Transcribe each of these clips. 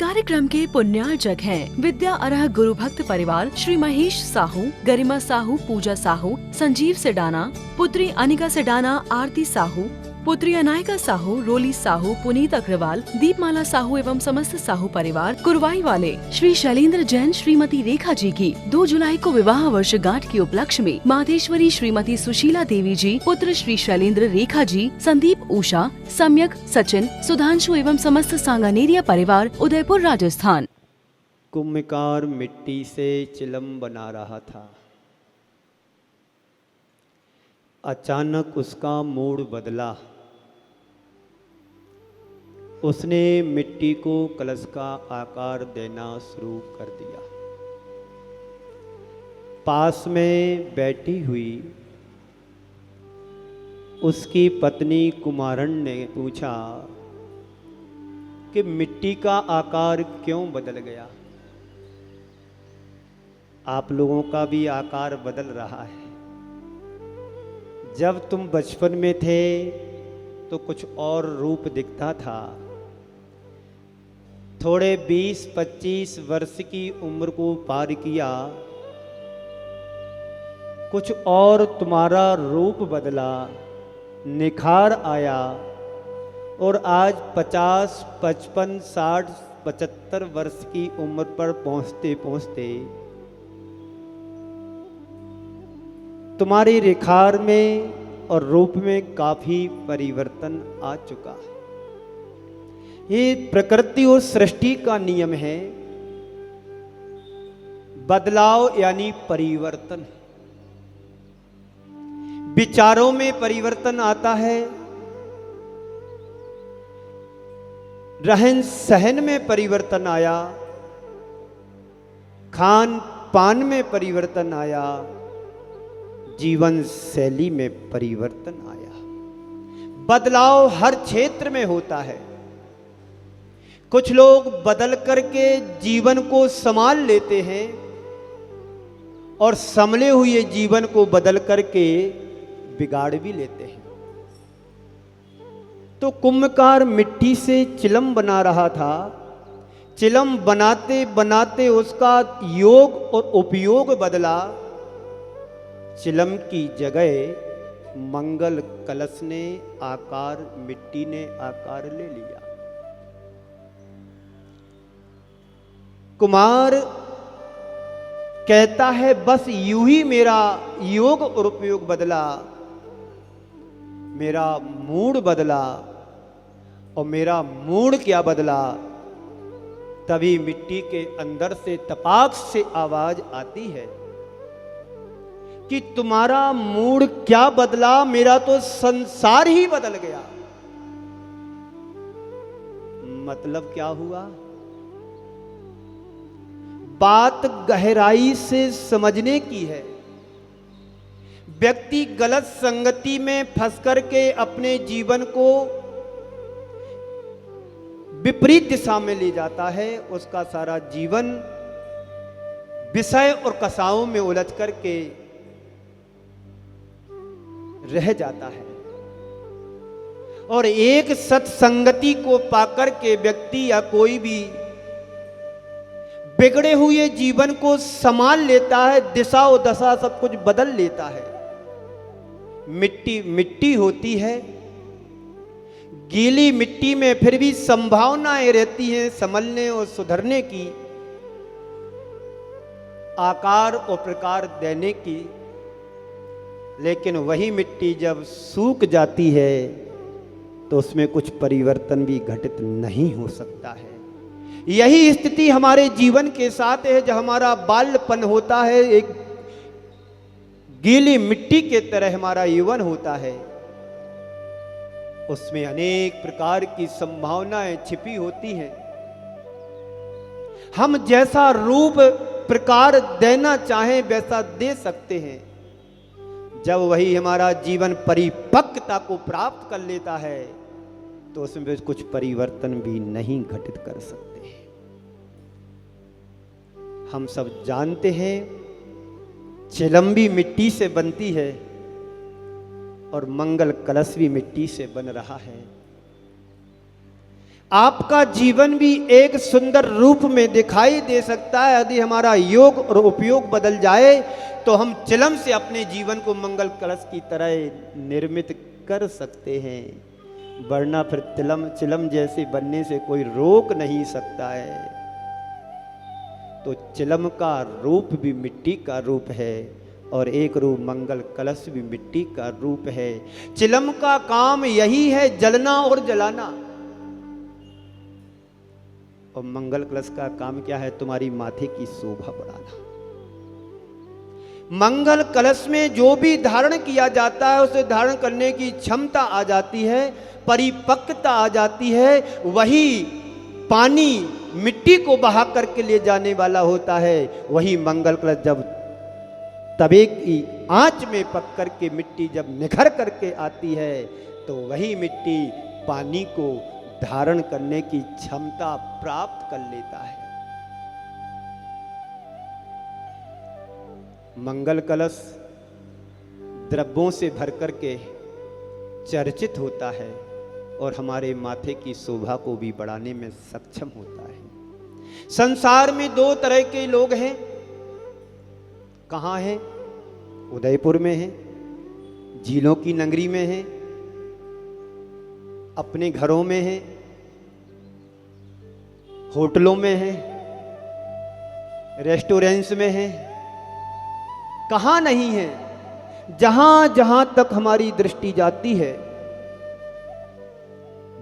कार्यक्रम के पुण्यार्जक हैं विद्या अरह गुरु भक्त परिवार श्री महेश साहू, गरिमा साहू, पूजा साहू, संजीव सेडाना, पुत्री अनिका सेडाना, आरती साहू, पुत्री अनायका साहू, रोली साहू, पुनीत अग्रवाल, दीपमाला साहू एवं समस्त साहू परिवार कुरवाई वाले श्री शैलेंद्र जैन श्रीमती रेखा जी की 2 जुलाई को विवाह वर्षगांठ के उपलक्ष्य में माधेश्वरी श्रीमती सुशीला देवी जी, पुत्र श्री शैलेंद्र रेखा जी, संदीप, उषा, सम्यक, सचिन, सुधांशु एवं समस्त सांगानेरिया परिवार, उदयपुर, राजस्थान। कुम्भकार मिट्टी से चिलम बना रहा था। अचानक उसका मूड बदला। उसने मिट्टी को कलश का आकार देना शुरू कर दिया। पास में बैठी हुई उसकी पत्नी कुमारन ने पूछा कि मिट्टी का आकार क्यों बदल गया? आप लोगों का भी आकार बदल रहा है। जब तुम बचपन में थे तो कुछ और रूप दिखता था। थोड़े 20-25 वर्ष की उम्र को पार किया, कुछ और तुम्हारा रूप बदला, निखार आया और आज 50, 55, 60, 75 वर्ष की उम्र पर पहुंचते पहुंचते तुम्हारी रेखार में और रूप में काफी परिवर्तन आ चुका है। ये प्रकृति और सृष्टि का नियम है। बदलाव यानी परिवर्तन। विचारों में परिवर्तन आता है, रहन सहन में परिवर्तन आया, खान पान में परिवर्तन आया, जीवन शैली में परिवर्तन आया। बदलाव हर क्षेत्र में होता है। कुछ लोग बदल करके जीवन को संभाल लेते हैं और संभले हुए जीवन को बदल करके बिगाड़ भी लेते हैं। तो कुम्भकार मिट्टी से चिलम बना रहा था। चिलम बनाते बनाते उसका योग और उपयोग बदला। चिलम की जगह मंगल कलश ने आकार, मिट्टी ने आकार ले लिया। कुमार कहता है बस यूं ही मेरा योग और उपयोग बदला, मेरा मूड बदला। और मेरा मूड क्या बदला? तभी मिट्टी के अंदर से तपाक से आवाज आती है कि तुम्हारा मूड क्या बदला? मेरा तो संसार ही बदल गया। मतलब क्या हुआ? बात गहराई से समझने की है। व्यक्ति गलत संगति में फंस करके अपने जीवन को विपरीत दिशा में ले जाता है। उसका सारा जीवन विषय और कसाओं में उलझ करके रह जाता है। और एक सत्संगति को पाकर के व्यक्ति या कोई भी बिगड़े हुए जीवन को संभाल लेता है, दिशा और दशा सब कुछ बदल लेता है। मिट्टी मिट्टी होती है, गीली मिट्टी में फिर भी संभावनाएं रहती हैं संभलने और सुधरने की, आकार और प्रकार देने की। लेकिन वही मिट्टी जब सूख जाती है तो उसमें कुछ परिवर्तन भी घटित नहीं हो सकता है। यही स्थिति हमारे जीवन के साथ है। जब हमारा बाल्यपन होता है, एक गीली मिट्टी के तरह हमारा यौवन होता है, उसमें अनेक प्रकार की संभावनाएं छिपी होती हैं। हम जैसा रूप प्रकार देना चाहें वैसा दे सकते हैं। जब वही हमारा जीवन परिपक्वता को प्राप्त कर लेता है तो उसमें कुछ परिवर्तन भी नहीं घटित कर सकते। हम सब जानते हैं चिलम भी मिट्टी से बनती है और मंगल कलश भी मिट्टी से बन रहा है। आपका जीवन भी एक सुंदर रूप में दिखाई दे सकता है। यदि हमारा योग और उपयोग बदल जाए तो हम चिलम से अपने जीवन को मंगल कलश की तरह निर्मित कर सकते हैं, वरना फिर चिलम जैसे बनने से कोई रोक नहीं सकता है। तो चिलम का रूप भी मिट्टी का रूप है और एक रूप मंगल कलश भी मिट्टी का रूप है। चिलम का काम यही है, जलना और जलाना, और मंगल कलश का काम क्या है? तुम्हारी माथे की शोभा बढ़ाना। मंगल कलश में जो भी धारण किया जाता है उसे धारण करने की क्षमता आ जाती है, परिपक्वता आ जाती है। वही पानी मिट्टी को बहा करके ले जाने वाला होता है। वही मंगल कलश जब तवे की आंच में पक करके मिट्टी जब निखर करके आती है तो वही मिट्टी पानी को धारण करने की क्षमता प्राप्त कर लेता है। मंगल कलश द्रव्यों से भर करके चर्चित होता है और हमारे माथे की शोभा को भी बढ़ाने में सक्षम होता है। संसार में दो तरह के लोग हैं। कहाँ हैं? उदयपुर में हैं, झीलों की नगरी में हैं, अपने घरों में हैं, होटलों में हैं, रेस्टोरेंट्स में हैं। कहाँ नहीं है? जहां जहां तक हमारी दृष्टि जाती है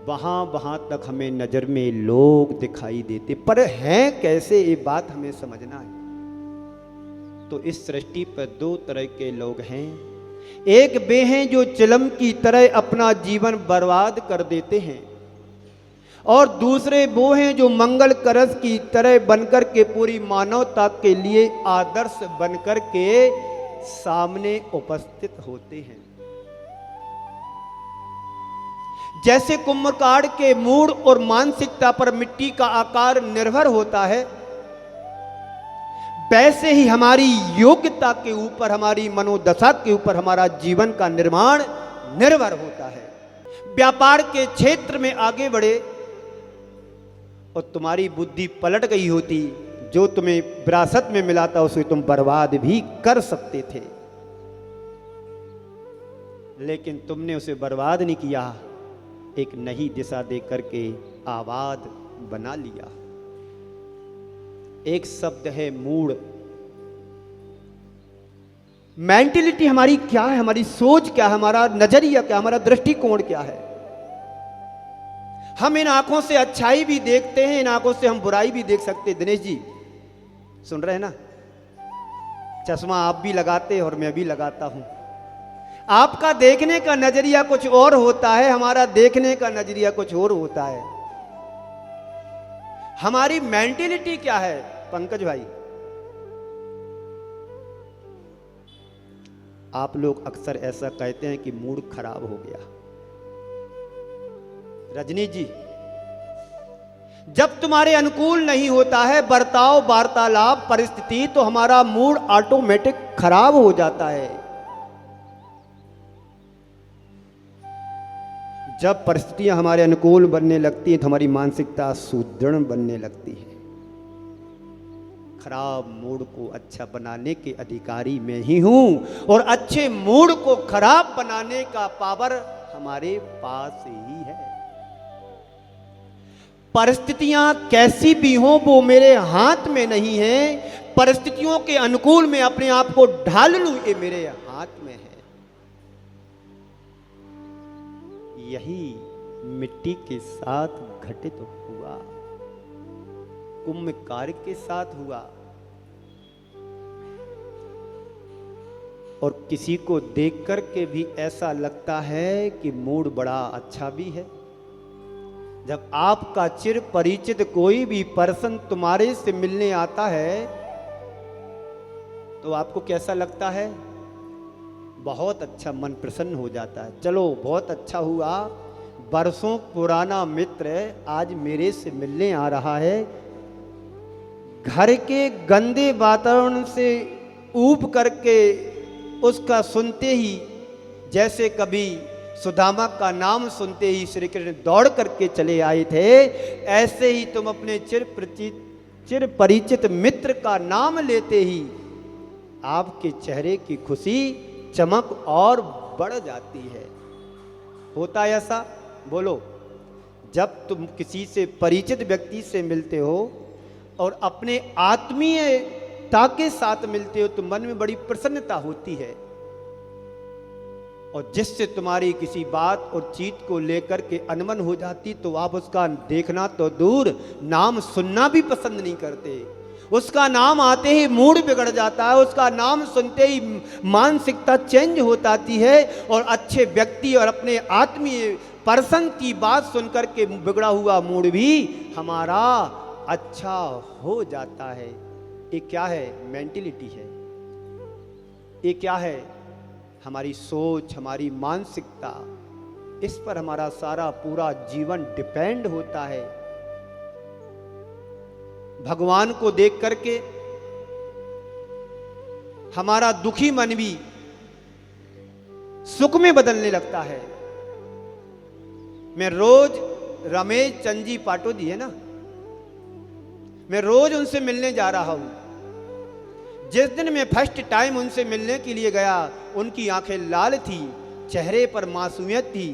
वहां वहां तक हमें नजर में लोग दिखाई देते, पर हैं कैसे, ये बात हमें समझना है। तो इस सृष्टि पर दो तरह के लोग हैं। एक वे हैं जो चिलम की तरह अपना जीवन बर्बाद कर देते हैं, और दूसरे वो हैं जो मंगल कलश की तरह बनकर के पूरी मानवता के लिए आदर्श बनकर के सामने उपस्थित होते हैं। जैसे कुंभकार के मूड और मानसिकता पर मिट्टी का आकार निर्भर होता है, वैसे ही हमारी योग्यता के ऊपर, हमारी मनोदशा के ऊपर हमारा जीवन का निर्माण निर्भर होता है। व्यापार के क्षेत्र में आगे बढ़े और तुम्हारी बुद्धि पलट गई होती, जो तुम्हें विरासत में मिला था उसे तुम बर्बाद भी कर सकते थे, लेकिन तुमने उसे बर्बाद नहीं किया, एक नई दिशा दे करके आबाद बना लिया। एक शब्द है मूड। मेंटलिटी हमारी क्या है, हमारी सोच क्या है, हमारा नजरिया क्या, हमारा दृष्टिकोण क्या है। हम इन आंखों से अच्छाई भी देखते हैं, इन आंखों से हम बुराई भी देख सकते हैं। दिनेश जी सुन रहे हैं ना? चश्मा आप भी लगाते हैं और मैं भी लगाता हूं। आपका देखने का नजरिया कुछ और होता है, हमारा देखने का नजरिया कुछ और होता है। हमारी मेंटलिटी क्या है पंकज भाई? आप लोग अक्सर ऐसा कहते हैं कि मूड खराब हो गया। रजनी जी, जब तुम्हारे अनुकूल नहीं होता है बर्ताव, वार्तालाप, परिस्थिति, तो हमारा मूड ऑटोमेटिक खराब हो जाता है। जब परिस्थितियां हमारे अनुकूल बनने लगती हैं तो हमारी मानसिकता सुदृढ़ बनने लगती है। खराब मूड को अच्छा बनाने के अधिकारी मैं ही हूं, और अच्छे मूड को खराब बनाने का पावर हमारे पास ही है। परिस्थितियां कैसी भी हों वो मेरे हाथ में नहीं है। परिस्थितियों के अनुकूल मैं अपने आप को ढाल लूं, ये मेरे हाथ में है। यही मिट्टी के साथ घटित हुआ, कुंभकार के साथ हुआ। और किसी को देख कर के भी ऐसा लगता है कि मूड बड़ा अच्छा भी है। जब आपका चिर परिचित कोई भी पर्सन तुम्हारे से मिलने आता है तो आपको कैसा लगता है? बहुत अच्छा, मन प्रसन्न हो जाता है। चलो बहुत अच्छा हुआ, बरसों पुराना मित्र आज मेरे से मिलने आ रहा है। घर के गंदे वातावरण से ऊब करके उसका सुनते ही जैसे कभी सुदामा का नाम सुनते ही श्री कृष्ण दौड़ करके चले आए थे, ऐसे ही तुम अपने चिर परिचित मित्र का नाम लेते ही आपके चेहरे की खुशी चमक और बढ़ जाती है। होता है ऐसा? बोलो। जब तुम किसी से परिचित व्यक्ति से मिलते हो और अपने आत्मीयता के साथ मिलते हो तो मन में बड़ी प्रसन्नता होती है, और जिससे तुम्हारी किसी बात और चीज को लेकर के अनबन हो जाती तो आप उसका देखना तो दूर, नाम सुनना भी पसंद नहीं करते। उसका नाम आते ही मूड बिगड़ जाता है, उसका नाम सुनते ही मानसिकता चेंज हो जाती है, और अच्छे व्यक्ति और अपने आत्मीय पर्सन की बात सुनकर के बिगड़ा हुआ मूड भी हमारा अच्छा हो जाता है। ये क्या है? मेंटलिटी है। ये क्या है? हमारी सोच, हमारी मानसिकता, इस पर हमारा सारा पूरा जीवन डिपेंड होता है। भगवान को देख करके हमारा दुखी मन भी सुख में बदलने लगता है। मैं रोज रमेश चंद जी पाटोदी है ना, मैं रोज उनसे मिलने जा रहा हूं। जिस दिन मैं फर्स्ट टाइम उनसे मिलने के लिए गया, उनकी आंखें लाल थी, चेहरे पर मासूमियत थी,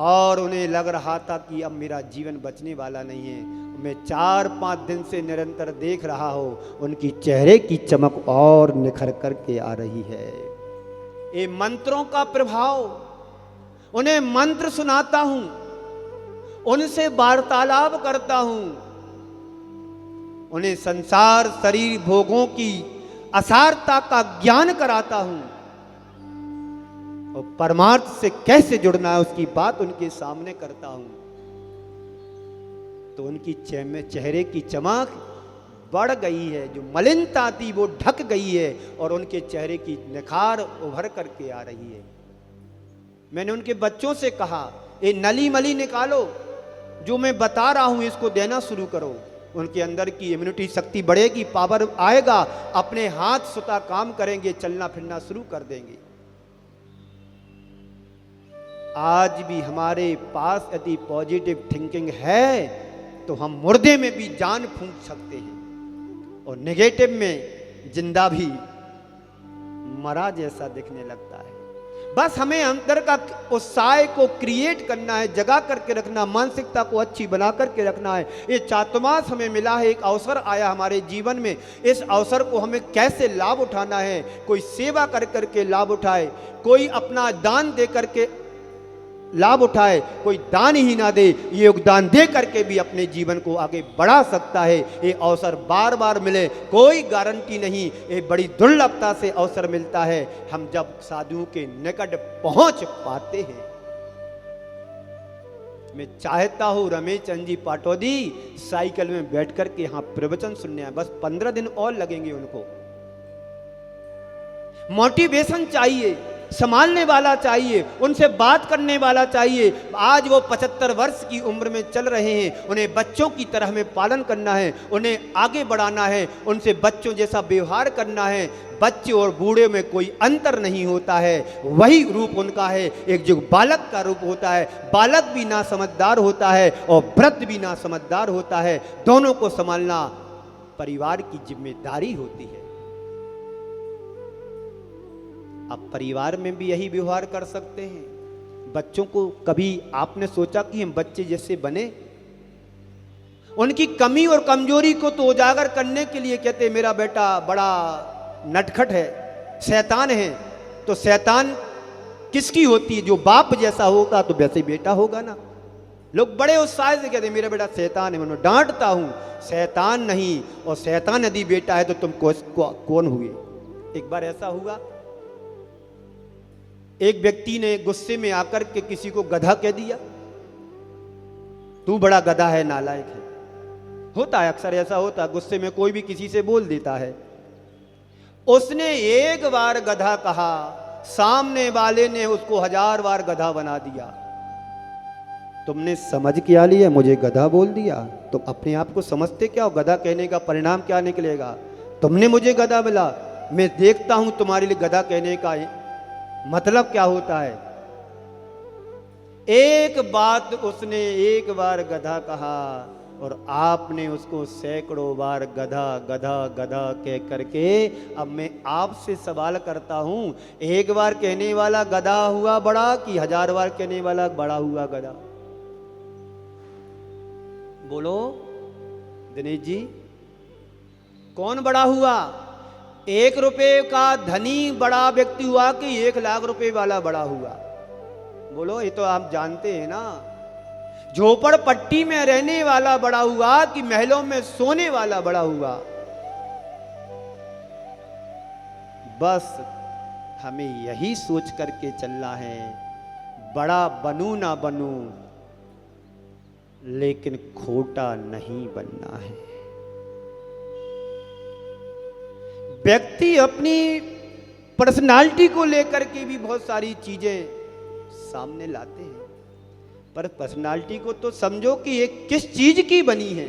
और उन्हें लग रहा था कि अब मेरा जीवन बचने वाला नहीं है। मैं 4-5 दिन से निरंतर देख रहा हूं, उनकी चेहरे की चमक और निखर करके आ रही है। ये मंत्रों का प्रभाव। उन्हें मंत्र सुनाता हूं, उनसे वार्तालाप करता हूं, उन्हें संसार शरीर भोगों की असारता का ज्ञान कराता हूं, और परमार्थ से कैसे जुड़ना है उसकी बात उनके सामने करता हूं, तो उनकी चेहरे की चमक बढ़ गई है। जो मलिनता थी वो ढक गई है, और उनके चेहरे की निखार उभर करके आ रही है। मैंने उनके बच्चों से कहा, ये नली मली निकालो, जो मैं बता रहा हूं इसको देना शुरू करो। उनके अंदर की इम्यूनिटी शक्ति बढ़ेगी, पावर आएगा, अपने हाथ स्वतः काम करेंगे, चलना फिरना शुरू कर देंगे। आज भी हमारे पास यदि पॉजिटिव थिंकिंग है तो हम मुर्दे में भी जान फूंक सकते हैं, और नेगेटिव में जिंदा भी मरा जैसा दिखने लगता है। बस हमें अंदर का उत्साह को क्रिएट करना है, जगा करके रखना, मानसिकता को अच्छी बना करके रखना है। ये चातुर्मास हमें मिला है, एक अवसर आया हमारे जीवन में, इस अवसर को हमें कैसे लाभ उठाना है। कोई सेवा कर करके लाभ उठाए, कोई अपना दान दे करके लाभ उठाए, कोई दान ही ना दे, ये योगदान दे करके भी अपने जीवन को आगे बढ़ा सकता है। ये अवसर बार बार मिले कोई गारंटी नहीं, ये बड़ी दुर्लभता से अवसर मिलता है हम जब साधुओं के निकट पहुंच पाते हैं। मैं चाहता हूं रमेश चंद जी पाटोदी साइकिल में बैठ करके यहां प्रवचन सुनने आए, बस 15 दिन और लगेंगे उनको। मोटिवेशन चाहिए, संभालने वाला चाहिए, उनसे बात करने वाला चाहिए। आज वो 75 वर्ष की उम्र में चल रहे हैं, उन्हें बच्चों की तरह में पालन करना है, उन्हें आगे बढ़ाना है, उनसे बच्चों जैसा व्यवहार करना है। बच्चे और बूढ़े में कोई अंतर नहीं होता है, वही रूप उनका है। एक जो बालक का रूप होता है, बालक भी ना समझदार होता है और वृद्ध भी ना समझदार होता है। दोनों को संभालना परिवार की जिम्मेदारी होती है। आप परिवार में भी यही व्यवहार कर सकते हैं। बच्चों को कभी आपने सोचा कि हम बच्चे जैसे बने? उनकी कमी और कमजोरी को तो उजागर करने के लिए कहते मेरा बेटा बड़ा नटखट है, शैतान है। तो शैतान किसकी होती है? जो बाप जैसा होगा तो वैसे ही बेटा होगा ना। लोग बड़े उत्साह से कहते मेरा बेटा शैतान है, मैं डांटता हूं शैतान नहीं, और शैतान यदि बेटा है तो तुम कौन हुए? एक बार ऐसा हुआ, एक व्यक्ति ने गुस्से में आकर के किसी को गधा कह दिया, तू बड़ा गधा है, नालायक है। होता है, अक्सर ऐसा होता है, गुस्से में कोई भी किसी से बोल देता है। उसने एक बार गधा कहा, सामने वाले ने उसको 1000 बार गधा बना दिया। तुमने समझ क्या लिया? मुझे गधा बोल दिया। तुम अपने आप को समझते क्या हो? गधा कहने का परिणाम क्या निकलेगा? तुमने मुझे गधा बोला, मैं देखता हूं तुम्हारे लिए गधा कहने का मतलब क्या होता है। एक बात उसने एक बार गधा कहा और आपने उसको सैकड़ों बार गधा गधा गधा कह करके, अब मैं आपसे सवाल करता हूं, एक बार कहने वाला गधा हुआ बड़ा कि 1000 बार कहने वाला बड़ा हुआ गधा? बोलो दिनेश जी, कौन बड़ा हुआ? 1 रुपए का धनी बड़ा व्यक्ति हुआ कि 1 लाख रुपए वाला बड़ा हुआ? बोलो, ये तो आप जानते हैं ना। झोपड़पट्टी में रहने वाला बड़ा हुआ कि महलों में सोने वाला बड़ा हुआ? बस हमें यही सोच करके चलना है, बड़ा बनूं ना बनूं लेकिन खोटा नहीं बनना है। व्यक्ति अपनी पर्सनालिटी को लेकर के भी बहुत सारी चीजें सामने लाते हैं, पर पर्सनालिटी को तो समझो कि ये किस चीज की बनी है।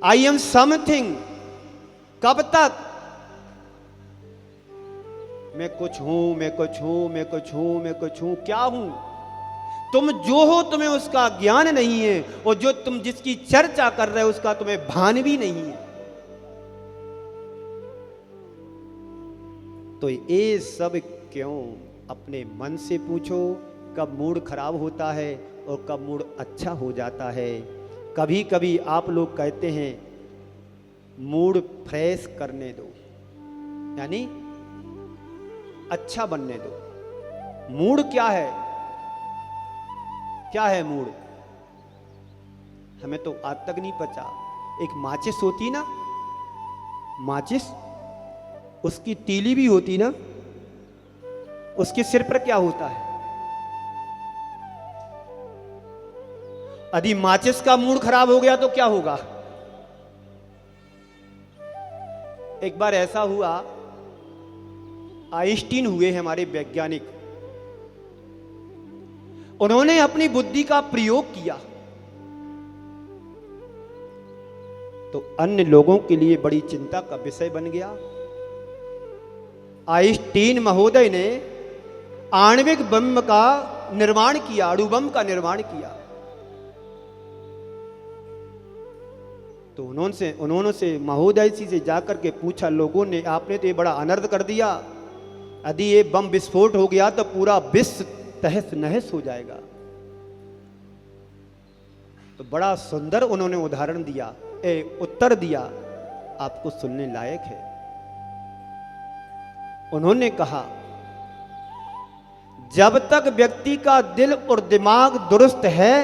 आई एम समथिंग, कब तक? मैं कुछ हूं, मैं कुछ हूं, मैं कुछ हूं, मैं कुछ हूं। क्या हूं? तुम जो हो तुम्हें उसका ज्ञान नहीं है, और जो तुम जिसकी चर्चा कर रहे हो उसका तुम्हें भान भी नहीं है। तो ये सब क्यों? अपने मन से पूछो, कब मूड खराब होता है और कब मूड अच्छा हो जाता है। कभी कभी आप लोग कहते हैं मूड फ्रेश करने दो, यानी अच्छा बनने दो। मूड क्या है? क्या है मूड? हमें तो आज तक नहीं पता। एक माचिस होती ना, माचिस, उसकी तीली भी होती ना, उसके सिर पर क्या होता है? यदि माचिस का मूड खराब हो गया तो क्या होगा? एक बार ऐसा हुआ, आइंस्टीन हुए हमारे वैज्ञानिक, उन्होंने अपनी बुद्धि का प्रयोग किया तो अन्य लोगों के लिए बड़ी चिंता का विषय बन गया। आइंस्टीन महोदय ने आणविक बम का निर्माण किया, अणु बम का निर्माण किया। तो उन्होंने से महोदय जी से जाकर के पूछा, लोगों ने, आपने तो ये बड़ा अनर्थ कर दिया, यदि ये बम विस्फोट हो गया तो पूरा विश्व तहस नहस हो जाएगा। तो बड़ा सुंदर उन्होंने उदाहरण दिया, उत्तर दिया, आपको सुनने लायक है। उन्होंने कहा, जब तक व्यक्ति का दिल और दिमाग दुरुस्त है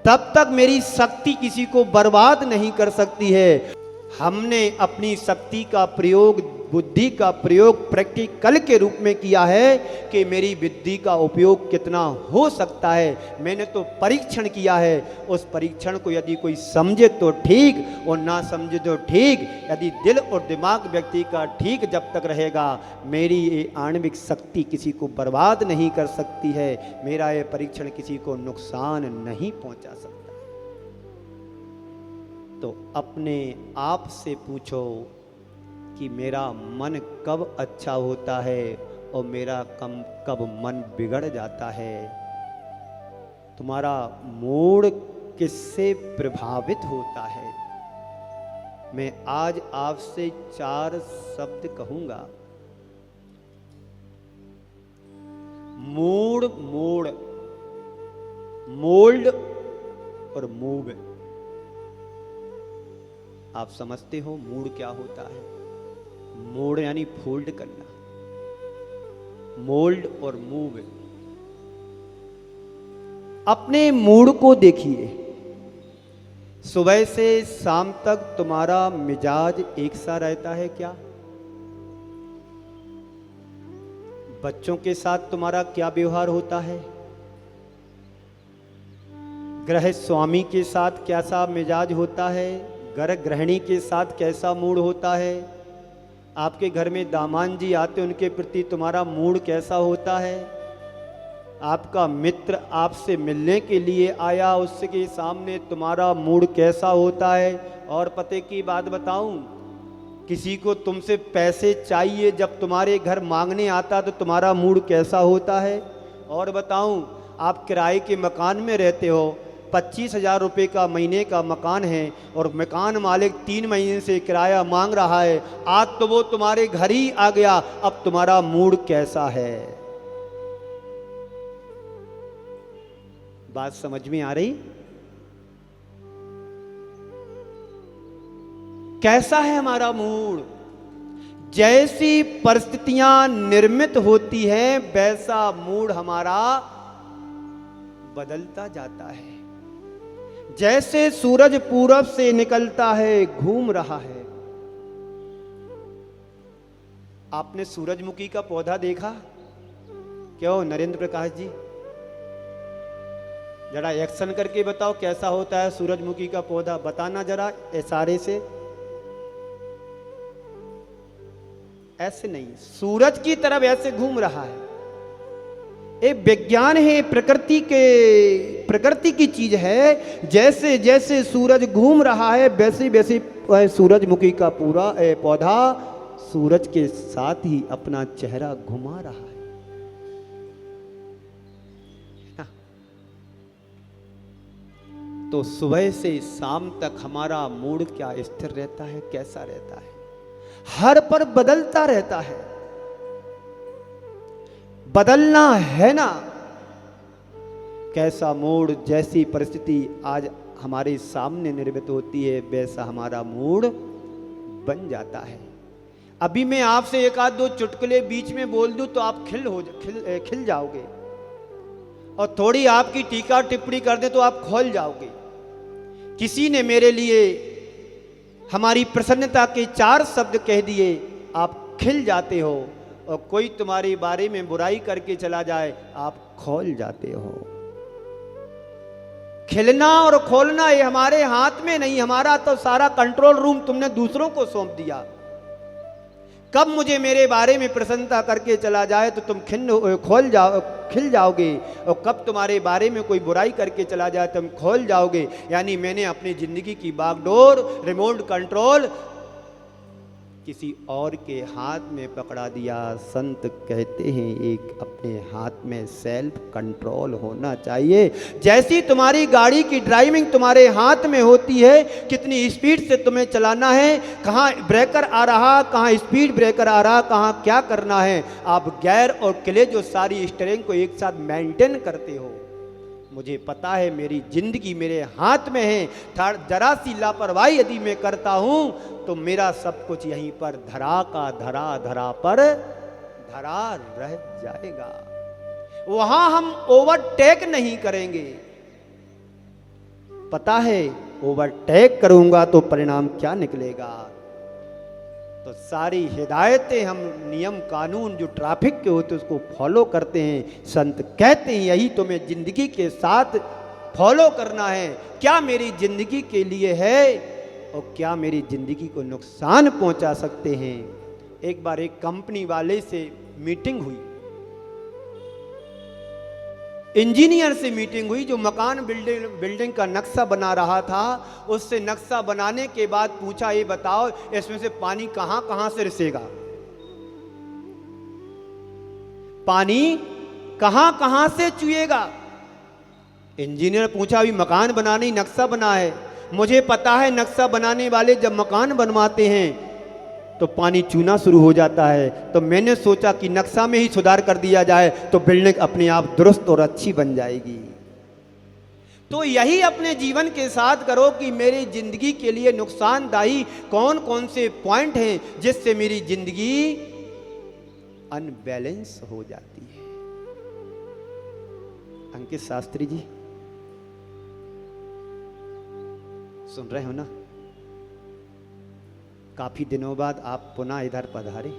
तब तक मेरी शक्ति किसी को बर्बाद नहीं कर सकती है। हमने अपनी शक्ति का प्रयोग, बुद्धि का प्रयोग प्रैक्टिकल के रूप में किया है कि मेरी बुद्धि का उपयोग कितना हो सकता है। मैंने तो परीक्षण किया है, उस परीक्षण को यदि कोई समझे तो ठीक और ना समझे तो ठीक। यदि दिल और दिमाग व्यक्ति का ठीक जब तक रहेगा, मेरी ये आणविक शक्ति किसी को बर्बाद नहीं कर सकती है, मेरा ये परीक्षण किसी को नुकसान नहीं पहुंचा सकता। तो अपने आप से पूछो कि मेरा मन कब अच्छा होता है और मेरा कब मन बिगड़ जाता है। तुम्हारा मूड किससे प्रभावित होता है? मैं आज आपसे 4 शब्द कहूंगा। मूड, मोड, मोल्ड और मूव। आप समझते हो मूड क्या होता है? मोड यानी फोल्ड करना, मोल्ड और मूव। अपने मूड को देखिए, सुबह से शाम तक तुम्हारा मिजाज एक सा रहता है क्या? बच्चों के साथ तुम्हारा क्या व्यवहार होता है? गृह स्वामी के साथ कैसा मिजाज होता है? घर गृहिणी के साथ कैसा मूड होता है? आपके घर में दामाद जी आते, उनके प्रति तुम्हारा मूड कैसा होता है? आपका मित्र आपसे मिलने के लिए आया, उसके सामने तुम्हारा मूड कैसा होता है? और पते की बात बताऊं, किसी को तुमसे पैसे चाहिए, जब तुम्हारे घर मांगने आता तो तुम्हारा मूड कैसा होता है? और बताऊं, आप किराए के मकान में रहते हो, 25,000 रुपये का महीने का मकान है और मकान मालिक 3 महीने से किराया मांग रहा है। आज तो वो तुम्हारे घर ही आ गया, अब तुम्हारा मूड कैसा है? बात समझ में आ रही? कैसा है हमारा मूड? जैसी परिस्थितियां निर्मित होती हैं वैसा मूड हमारा बदलता जाता है। जैसे सूरज पूरब से निकलता है, घूम रहा है। आपने सूरजमुखी का पौधा देखा? क्यों नरेंद्र प्रकाश जी, जरा एक्शन करके बताओ कैसा होता है सूरजमुखी का पौधा, बताना जरा इशारे से। ऐसे नहीं, सूरज की तरफ ऐसे घूम रहा है। एक विज्ञान है, प्रकृति की चीज है। जैसे जैसे सूरज घूम रहा है वैसे वैसे सूरजमुखी का पूरा पौधा सूरज के साथ ही अपना चेहरा घुमा रहा है। तो सुबह से शाम तक हमारा मूड क्या स्थिर रहता है, कैसा रहता है? हर पर बदलता रहता है। बदलना है ना। कैसा मूड, जैसी परिस्थिति आज हमारे सामने निर्मित होती है वैसा हमारा मूड बन जाता है। अभी मैं आपसे एक आध दो चुटकुले बीच में बोल दूं तो आप खिल जाओगे, और थोड़ी आपकी टीका टिप्पणी कर दे तो आप खोल जाओगे। किसी ने मेरे लिए हमारी प्रसन्नता के 4 शब्द कह दिए, आप खिल जाते हो, और कोई तुम्हारे बारे में बुराई करके चला जाए आप खोल जाते हो। खिलना और खोलना ये हमारे हाथ में नहीं, हमारा तो सारा कंट्रोल रूम तुमने दूसरों को सौंप दिया। कब मुझे मेरे बारे में प्रसन्नता करके चला जाए तो तुम खिल जाओगे, और कब तुम्हारे बारे में कोई बुराई करके चला जाए तुम खोल जाओगे। यानी मैंने अपनी जिंदगी की बागडोर, रिमोट कंट्रोल किसी और के हाथ में पकड़ा दिया। संत कहते हैं एक अपने हाथ में सेल्फ कंट्रोल होना चाहिए। जैसी तुम्हारी गाड़ी की ड्राइविंग तुम्हारे हाथ में होती है, कितनी स्पीड से तुम्हें चलाना है, कहाँ ब्रेकर आ रहा, कहाँ स्पीड ब्रेकर आ रहा, कहाँ क्या करना है, आप गियर और क्लच जो सारी स्टीयरिंग को एक साथ मेंटेन करते हो। मुझे पता है मेरी जिंदगी मेरे हाथ में है। जरा सी लापरवाही यदि मैं करता हूं तो मेरा सब कुछ यहीं पर धरा पर धरा रह जाएगा। वहां हम ओवरटेक नहीं करेंगे। पता है ओवरटेक करूंगा तो परिणाम क्या निकलेगा। तो सारी हिदायतें, हम नियम कानून जो ट्रैफिक के होते उसको फॉलो करते हैं। संत कहते हैं यही तुम्हें जिंदगी के साथ फॉलो करना है। क्या मेरी जिंदगी के लिए है और क्या मेरी जिंदगी को नुकसान पहुंचा सकते हैं। एक बार एक कंपनी वाले से मीटिंग हुई, इंजीनियर से मीटिंग हुई, जो मकान बिल्डिंग का नक्शा बना रहा था। उससे नक्शा बनाने के बाद पूछा, ये बताओ इसमें से पानी कहां कहां से रिसेगा, पानी कहां कहां से चुएगा। इंजीनियर पूछा, अभी मकान बनाने नक्शा बना है, मुझे पता है नक्शा बनाने वाले जब मकान बनवाते हैं तो पानी चूना शुरू हो जाता है। तो मैंने सोचा कि नक्शा में ही सुधार कर दिया जाए तो बिल्डिंग अपने आप दुरुस्त और अच्छी बन जाएगी। तो यही अपने जीवन के साथ करो कि मेरी जिंदगी के लिए नुकसानदायी कौन कौन से पॉइंट हैं जिससे मेरी जिंदगी अनबैलेंस हो जाती है। अंकित शास्त्री जी सुन रहे हो ना? काफी दिनों बाद आप पुनः इधर पधारे,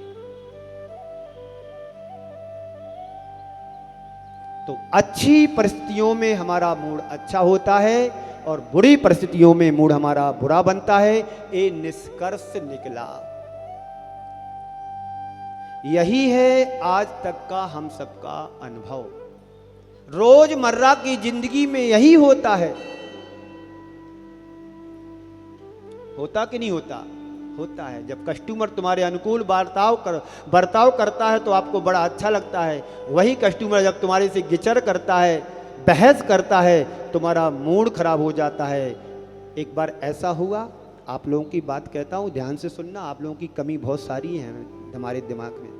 तो अच्छी परिस्थितियों में हमारा मूड अच्छा होता है और बुरी परिस्थितियों में मूड हमारा बुरा बनता है। ये निष्कर्ष निकला। यही है आज तक का हम सबका अनुभव। रोजमर्रा की जिंदगी में यही होता है। होता कि नहीं होता? होता है। जब कस्टमर तुम्हारे अनुकूल बर्ताव करता है तो आपको बड़ा अच्छा लगता है। वही कस्टमर जब तुम्हारे से गिचर करता है, बहस करता है, तुम्हारा मूड खराब हो जाता है। एक बार ऐसा हुआ, आप लोगों की बात कहता हूँ, ध्यान से सुनना, आप लोगों की कमी बहुत सारी है हमारे दिमाग में।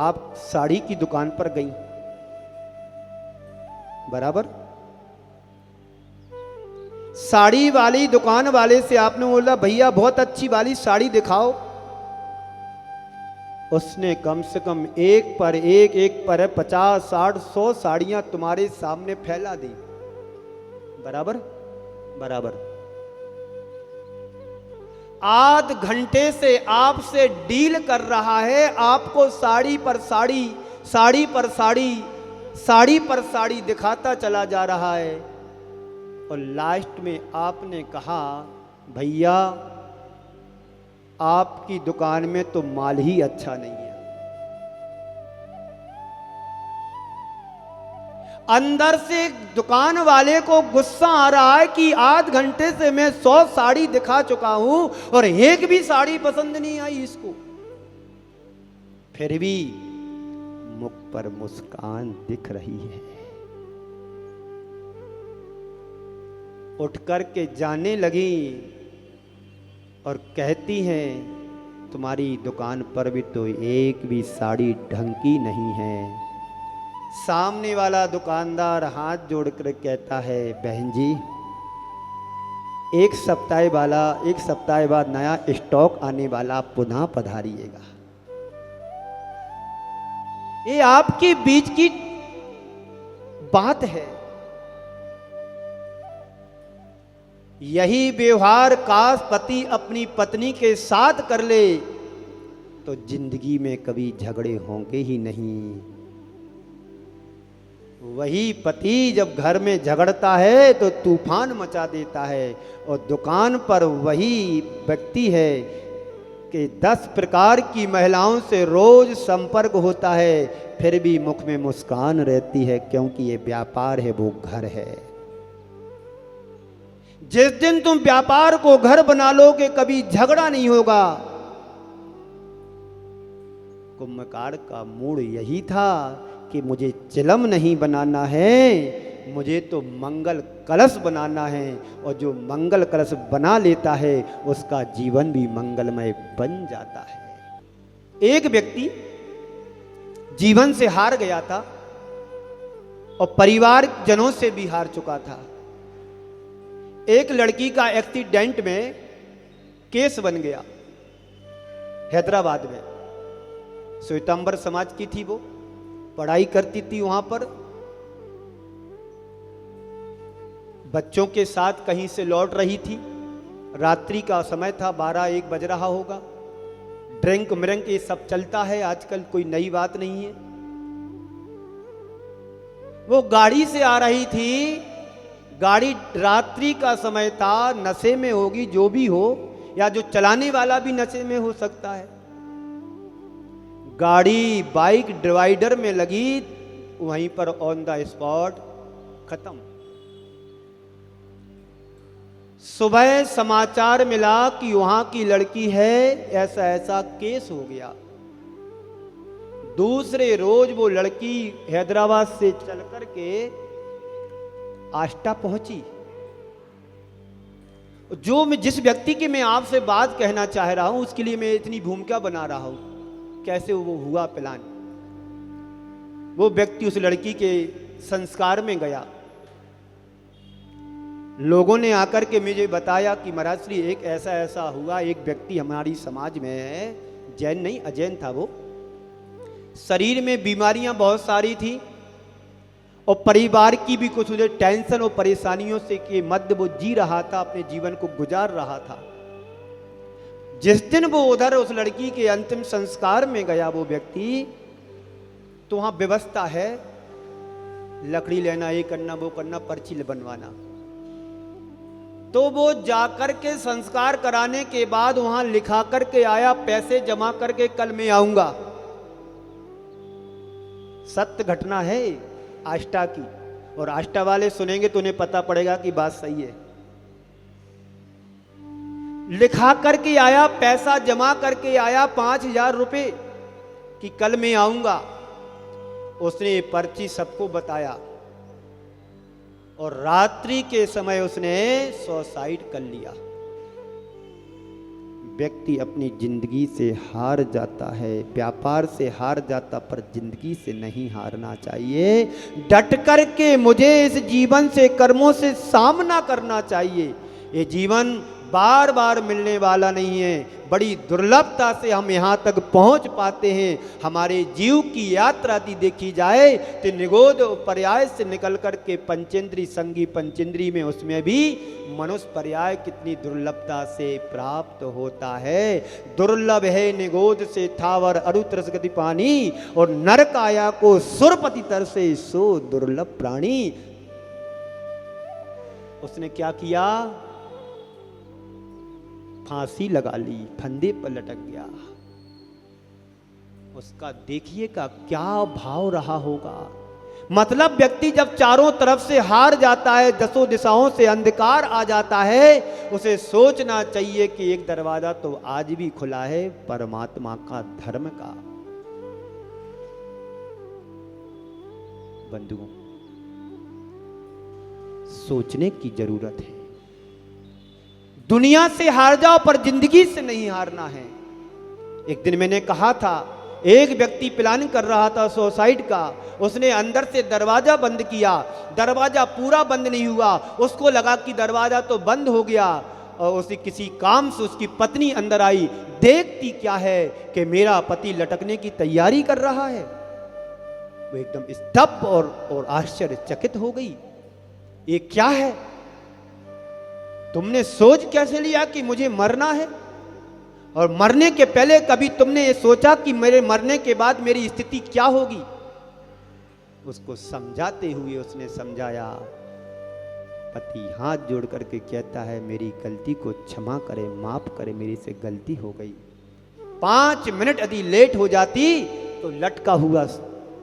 आप साड़ी की दुकान पर गई, बराबर, साड़ी वाली दुकान वाले से आपने बोला भैया बहुत अच्छी वाली साड़ी दिखाओ। उसने कम से कम एक पर 50, 60, 100 साड़ियां तुम्हारे सामने फैला दी, बराबर बराबर। आध घंटे से आपसे डील कर रहा है, आपको साड़ी पर साड़ी, साड़ी पर साड़ी, साड़ी पर साड़ी दिखाता चला जा रहा है। और लास्ट में आपने कहा भैया आपकी दुकान में तो माल ही अच्छा नहीं है। अंदर से दुकान वाले को गुस्सा आ रहा है कि आध घंटे से मैं 100 साड़ी दिखा चुका हूं और एक भी साड़ी पसंद नहीं आई इसको। फिर भी मुख पर मुस्कान दिख रही है। उठ कर के जाने लगी और कहती हैं तुम्हारी दुकान पर भी तो एक भी साड़ी ढंग की नहीं है। सामने वाला दुकानदार हाथ जोड़कर कहता है बहन जी, एक सप्ताह बाद नया स्टॉक आने वाला, पुनः पधारिएगा। ये आपके बीच की बात है। यही व्यवहार काश पति अपनी पत्नी के साथ कर ले तो जिंदगी में कभी झगड़े होंगे ही नहीं। वही पति जब घर में झगड़ता है तो तूफान मचा देता है। और दुकान पर वही व्यक्ति है कि 10 प्रकार की महिलाओं से रोज संपर्क होता है, फिर भी मुख में मुस्कान रहती है, क्योंकि ये व्यापार है, वो घर है। जिस दिन तुम व्यापार को घर बना लोगे कभी झगड़ा नहीं होगा। कुंभकार का मूड यही था कि मुझे चिलम नहीं बनाना है, मुझे तो मंगल कलश बनाना है। और जो मंगल कलश बना लेता है उसका जीवन भी मंगलमय बन जाता है। एक व्यक्ति जीवन से हार गया था और परिवार जनों से भी हार चुका था। एक लड़की का एक्सीडेंट में केस बन गया हैदराबाद में। श्वेतांबर समाज की थी, वो पढ़ाई करती थी वहां पर, बच्चों के साथ कहीं से लौट रही थी। रात्रि का समय था, 12-1 बज रहा होगा। ड्रिंक मिरंक ये सब चलता है आजकल, कोई नई बात नहीं है। वो गाड़ी से आ रही थी, गाड़ी रात्रि का समय था, नशे में होगी जो भी हो, या जो चलाने वाला भी नशे में हो सकता है। गाड़ी बाइक डिवाइडर में लगी, वहीं पर ऑन द स्पॉट खत्म। सुबह समाचार मिला कि वहां की लड़की है, ऐसा ऐसा केस हो गया। दूसरे रोज वो लड़की हैदराबाद से चल करके आष्टा पहुंची। जिस व्यक्ति की मैं आपसे बात कहना चाह रहा हूं उसके लिए मैं इतनी भूमिका बना रहा हूं, कैसे वो हुआ प्लान। वो व्यक्ति उस लड़की के संस्कार में गया। लोगों ने आकर के मुझे बताया कि महाराज श्री एक ऐसा ऐसा हुआ, एक व्यक्ति हमारी समाज में है, जैन नहीं अजैन था, वो शरीर में बीमारियां बहुत सारी थी और परिवार की भी कुछ उसे टेंशन और परेशानियों से के मध्य वो जी रहा था, अपने जीवन को गुजार रहा था। जिस दिन वो उधर उस लड़की के अंतिम संस्कार में गया वो व्यक्ति, तो वहां व्यवस्था है, लकड़ी लेना, ये करना, वो करना, पर्ची बनवाना। तो वो जाकर के संस्कार कराने के बाद वहां लिखा करके आया, पैसे जमा करके कल मैं आऊंगा। सत्य घटना है आष्टा की, और आष्टा वाले सुनेंगे तो उन्हें पता पड़ेगा कि बात सही है। लिखा करके आया, पैसा जमा करके आया 5,000 रुपए कि कल मैं आऊंगा। उसने पर्ची सबको बताया और रात्रि के समय उसने सुसाइड कर लिया। व्यक्ति अपनी जिंदगी से हार जाता है, व्यापार से हार जाता, पर जिंदगी से नहीं हारना चाहिए। डट करके मुझे इस जीवन से, कर्मों से सामना करना चाहिए। ये जीवन बार बार मिलने वाला नहीं है, बड़ी दुर्लभता से हम यहाँ तक पहुँच पाते हैं। हमारे जीव की यात्रा यदि देखी जाए तो निगोद पर्याय से निकल कर के पंचेंद्री संगी पंचेंद्री में, उसमें भी मनुष्य पर्याय कितनी दुर्लभता से प्राप्त होता है। दुर्लभ है निगोद से थावर अरुत्रस गति पानी, और नर काया को सुरपति तर से सो दुर्लभ प्राणी। उसने क्या किया? फांसी लगा ली, फंदे पर लटक गया। उसका देखिएगा क्या भाव रहा होगा। मतलब व्यक्ति जब चारों तरफ से हार जाता है, दसों दिशाओं से अंधकार आ जाता है, उसे सोचना चाहिए कि एक दरवाजा तो आज भी खुला है, परमात्मा का, धर्म का। बंधुओं, सोचने की जरूरत है। दुनिया से हार जाओ पर जिंदगी से नहीं हारना है। एक दिन मैंने कहा था, एक व्यक्ति प्लान कर रहा था सुसाइड का। उसने अंदर से दरवाजा बंद किया, दरवाजा पूरा बंद नहीं हुआ। उसको लगा कि दरवाजा तो बंद हो गया, और उसे किसी काम से उसकी पत्नी अंदर आई। देखती क्या है कि मेरा पति लटकने की तैयारी कर रहा है। वो एकदम स्तब्ध और आश्चर्यचकित हो गई। ये क्या है? तुमने सोच कैसे लिया कि मुझे मरना है? और मरने के पहले कभी तुमने ये सोचा कि मेरे मरने के बाद मेरी स्थिति क्या होगी? उसको समझाते हुए उसने समझाया। पति हाथ जोड़ करके कहता है, मेरी गलती को क्षमा करे, माफ करे, मेरी से गलती हो गई। 5 मिनट यदि लेट हो जाती तो लटका हुआ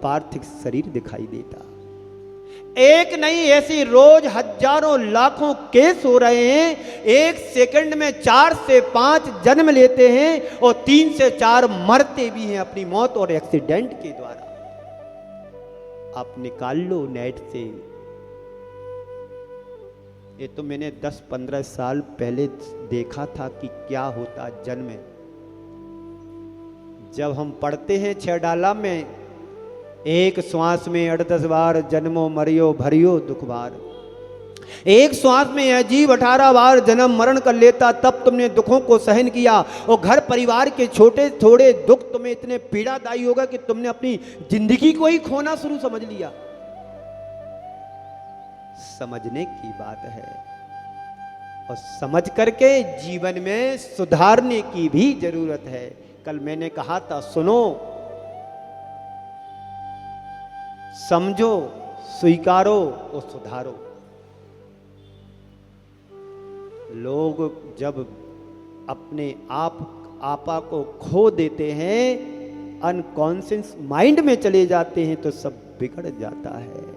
पार्थिव शरीर दिखाई देता। एक नहीं, ऐसी रोज हजारों लाखों केस हो रहे हैं। एक सेकंड में 4 से 5 जन्म लेते हैं और 3 से 4 मरते भी हैं अपनी मौत और एक्सीडेंट के द्वारा। आप निकाल लो नेट से। ये तो मैंने 10-15 साल पहले देखा था कि क्या होता जन्म। जब हम पढ़ते हैं 6 डाला में, एक श्वास में 8-10 बार जन्मो मरियो भरियो दुख बार। एक श्वास में यह जीव 18 बार जन्म मरण कर लेता, तब तुमने दुखों को सहन किया। और घर परिवार के छोटे थोड़े दुख तुम्हें इतने पीड़ादायी होगा कि तुमने अपनी जिंदगी को ही खोना शुरू समझ लिया। समझने की बात है, और समझ करके जीवन में सुधारने की भी जरूरत है। कल मैंने कहा था, सुनो, समझो, स्वीकारो और सुधारो। लोग जब अपने आपा को खो देते हैं, अनकॉन्शियस माइंड में चले जाते हैं, तो सब बिगड़ जाता है।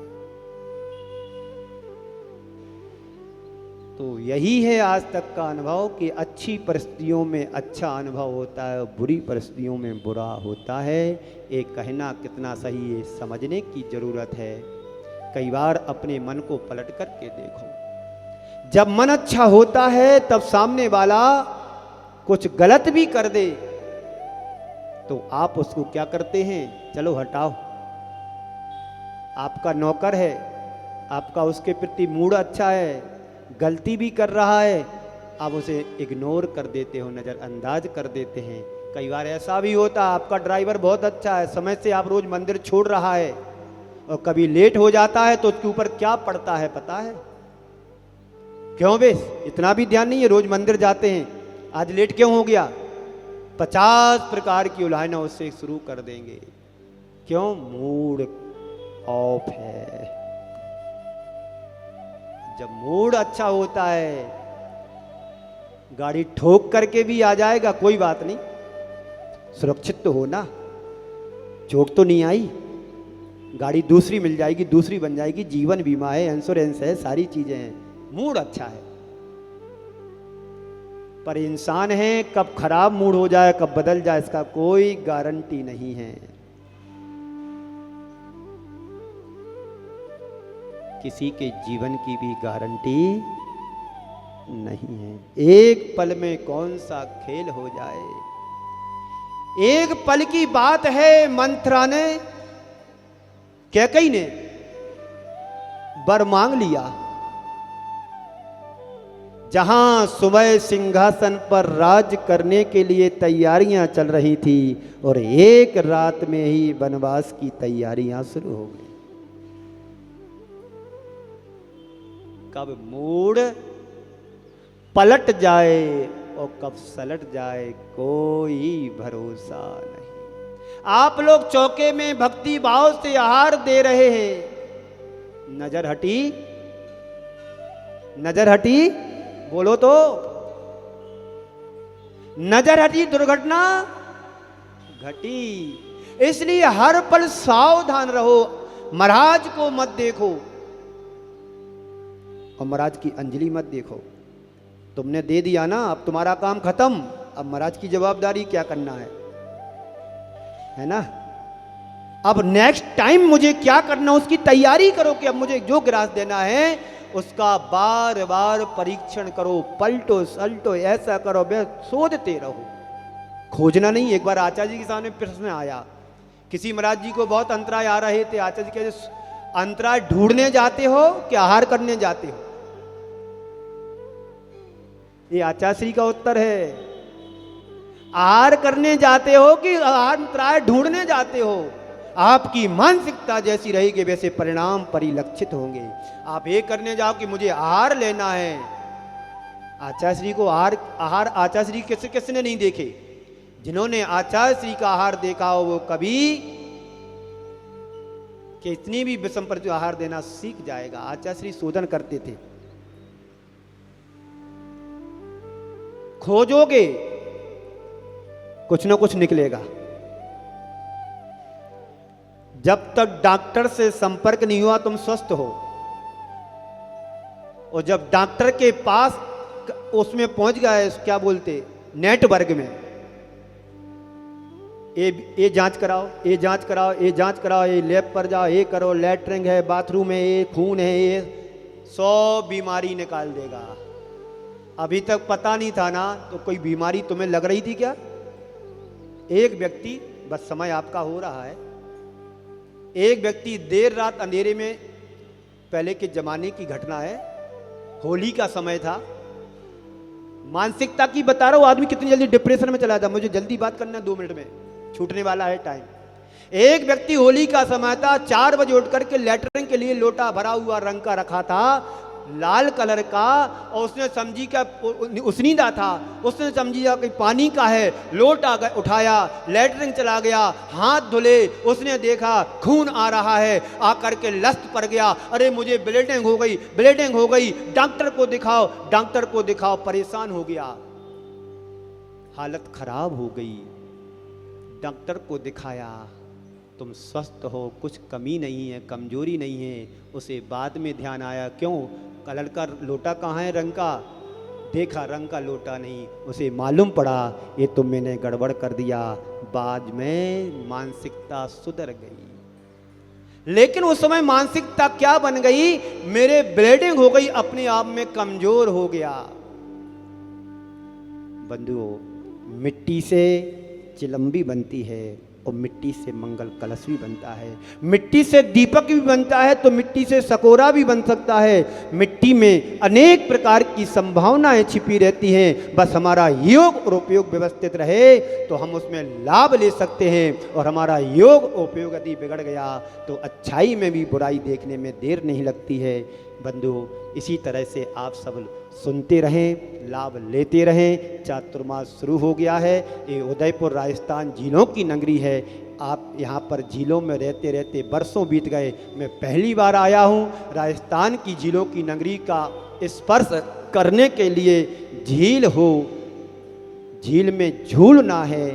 तो यही है आज तक का अनुभव कि अच्छी परिस्थितियों में अच्छा अनुभव होता है और बुरी परिस्थितियों में बुरा होता है। ये कहना कितना सही है, समझने की जरूरत है। कई बार अपने मन को पलट करके देखो। जब मन अच्छा होता है तब सामने वाला कुछ गलत भी कर दे तो आप उसको क्या करते हैं? चलो हटाओ, आपका नौकर है, आपका उसके प्रति मूड अच्छा है, गलती भी कर रहा है, आप उसे इग्नोर कर देते हो, नज़रअंदाज कर देते हैं। कई बार ऐसा भी होता है, आपका ड्राइवर बहुत अच्छा है, समय से आप रोज मंदिर छोड़ रहा है, और कभी लेट हो जाता है तो उसके ऊपर क्या पड़ता है पता है? क्यों बे, इतना भी ध्यान नहीं है, रोज मंदिर जाते हैं, आज लेट क्यों हो गया? 50 प्रकार की उलाहना उससे शुरू कर देंगे। क्यों? मूड ऑफ है। जब मूड अच्छा होता है, गाड़ी ठोक करके भी आ जाएगा, कोई बात नहीं, सुरक्षित तो हो ना, चोट तो नहीं आई, गाड़ी दूसरी मिल जाएगी, दूसरी बन जाएगी, जीवन बीमा है, इंश्योरेंस है, सारी चीजें हैं, मूड अच्छा है। पर इंसान है, कब खराब मूड हो जाए, कब बदल जाए, इसका कोई गारंटी नहीं है। किसी के जीवन की भी गारंटी नहीं है। एक पल में कौन सा खेल हो जाए। एक पल की बात है, मंथरा ने, कैकई ने वर मांग लिया। जहां सुबह सिंहासन पर राज करने के लिए तैयारियां चल रही थी और एक रात में ही वनवास की तैयारियां शुरू हो गई। कब मूड पलट जाए और कब सलट जाए, कोई भरोसा नहीं। आप लोग चौके में भक्ति भाव से आहार दे रहे हैं, नजर हटी, नजर हटी, बोलो तो, नजर हटी, दुर्घटना घटी। इसलिए हर पल सावधान रहो, महाराज को मत देखो और महाराज की अंजलि मत देखो। तुमने दे दिया ना, अब तुम्हारा काम खत्म, अब महाराज की जवाबदारी क्या करना है ना। अब नेक्स्ट टाइम मुझे क्या करना, उसकी तैयारी करो कि अब मुझे जो ग्रास देना है उसका बार बार परीक्षण करो, पलटो सलटो, ऐसा करो, बे शोधते रहो, खोजना नहीं। एक बार आचार्य जी के सामने प्रश्न आया, किसी महाराज जी को बहुत अंतराय आ रहे थे। आचार्य जी कहे, अंतराय ढूंढने जाते हो कि आहार करने जाते हो? ये आचार्य का उत्तर है, आहार करने जाते हो कि अंतराय ढूंढने जाते हो। आपकी मानसिकता जैसी रहेगी वैसे परिणाम परिलक्षित होंगे। आप ये करने जाओ कि मुझे आहार लेना है, आचार्य श्री को आहार आचार्य श्री किसने नहीं देखे? जिन्होंने आचार्य श्री का आहार देखा हो वो कभी कितनी भी विषम पर आहार देना सीख जाएगा। आचार्य श्री शोधन करते थे, खोजोगे कुछ ना कुछ निकलेगा। जब तक डॉक्टर से संपर्क नहीं हुआ तुम स्वस्थ हो, और जब डॉक्टर के पास उसमें पहुंच गए, क्या बोलते, नेटवर्क में, ये जांच कराओ, ये जांच कराओ, ये जांच कराओ, ये लैब पर जाओ, ये करो, लैट्रिन है, बाथरूम है, ये खून है, ये 100 बीमारी निकाल देगा। अभी तक पता नहीं था ना, तो कोई बीमारी तुम्हें लग रही थी क्या? एक व्यक्ति, बस समय आपका हो रहा है, एक व्यक्ति देर रात अंधेरे में, पहले के जमाने की घटना है, होली का समय था, मानसिकता की बता रहा हूं, आदमी कितनी जल्दी डिप्रेशन में चला जाता। मुझे जल्दी बात करना है, 2 मिनट में छूटने वाला है टाइम। एक व्यक्ति, होली का समय था, 4 बजे उठ करके लैट्रिन के लिए लोटा भरा हुआ रंग का रखा था, लाल कलर का, और उसने समझी का उसनीदा था, उसने समझिया कि पानी का है, लोटा उठाया, लैट्रिन चला गया, हाथ धुले, उसने देखा खून आ रहा है, आकर के लस्त पड़ गया, अरे मुझे ब्लीडिंग हो गई, ब्लीडिंग हो गई, डॉक्टर को दिखाओ, डॉक्टर को दिखाओ, परेशान हो गया, हालत खराब हो गई। डॉक्टर को दिखाया, तुम स्वस्थ हो, कुछ कमी नहीं है, कमजोरी नहीं है। उसे बाद में ध्यान आया, क्यों, कलर का लोटा कहाँ है, रंग का, देखा रंग का लोटा नहीं, उसे मालूम पड़ा ये तो मैंने गड़बड़ कर दिया। बाद में मानसिकता सुधर गई, लेकिन उस समय मानसिकता क्या बन गई, मेरे ब्लीडिंग हो गई, अपने आप में कमजोर हो गया। बंधुओं, मिट्टी से चिलम्बी बनती है और मिट्टी से मंगल कलश भी बनता है, मिट्टी से दीपक भी बनता है, तो मिट्टी से सकोरा भी बन सकता है। मिट्टी में अनेक प्रकार की संभावनाएं छिपी रहती हैं, बस हमारा योग और उपयोग व्यवस्थित रहे तो हम उसमें लाभ ले सकते हैं। और हमारा योग उपयोग यदि बिगड़ गया तो अच्छाई में भी बुराई देखने में देर नहीं लगती है। बंधुओं, इसी तरह से आप सब सुनते रहें, लाभ लेते रहें। चातुर्मास शुरू हो गया है। ये उदयपुर राजस्थान झीलों की नगरी है। आप यहाँ पर झीलों में रहते रहते बरसों बीत गए, मैं पहली बार आया हूँ राजस्थान की झीलों की नगरी का स्पर्श करने के लिए। झील हो, झील में झूलना है,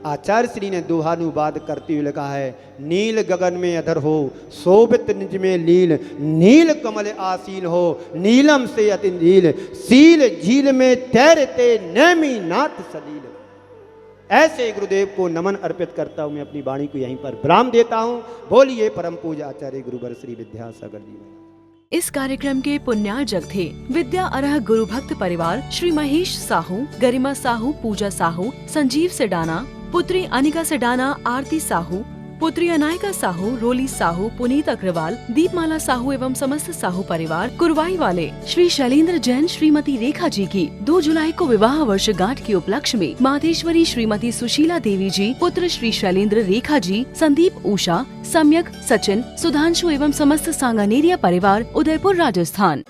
आचार्य श्री ने दोहानुवाद करते हुए लिखा है, नील गगन में अधर हो शोभित निज में लील, नील कमल आसील हो नीलम से अति नील, सील झील में तैरते नैमी नाथ सलील। ऐसे गुरुदेव को नमन अर्पित करता हूं मैं अपनी वाणी को यहीं पर विराम देता हूं। बोलिए परम पूज्य आचार्य गुरुवर श्री विद्यासागर जी महाराज। इस कार्यक्रम के पुण्यार्जक थे विद्या अरह गुरु भक्त परिवार श्री महेश साहू, गरिमा साहू, पूजा साहू, संजीव सेडाना, पुत्री अनिका सेडाना, आरती साहू, पुत्री अनायका साहू, रोली साहू, पुनीत अग्रवाल, दीपमाला साहू एवं समस्त साहू परिवार, कुरवाई वाले श्री शैलेंद्र जैन श्रीमती रेखा जी की 2 जुलाई को विवाह वर्षगांठ के उपलक्ष्य में माधेश्वरी श्रीमती सुशीला देवी जी, पुत्र श्री शैलेंद्र रेखा जी, संदीप उषा, सम्यक सचिन, सुधांशु एवं समस्त सांगानेरिया परिवार, उदयपुर राजस्थान।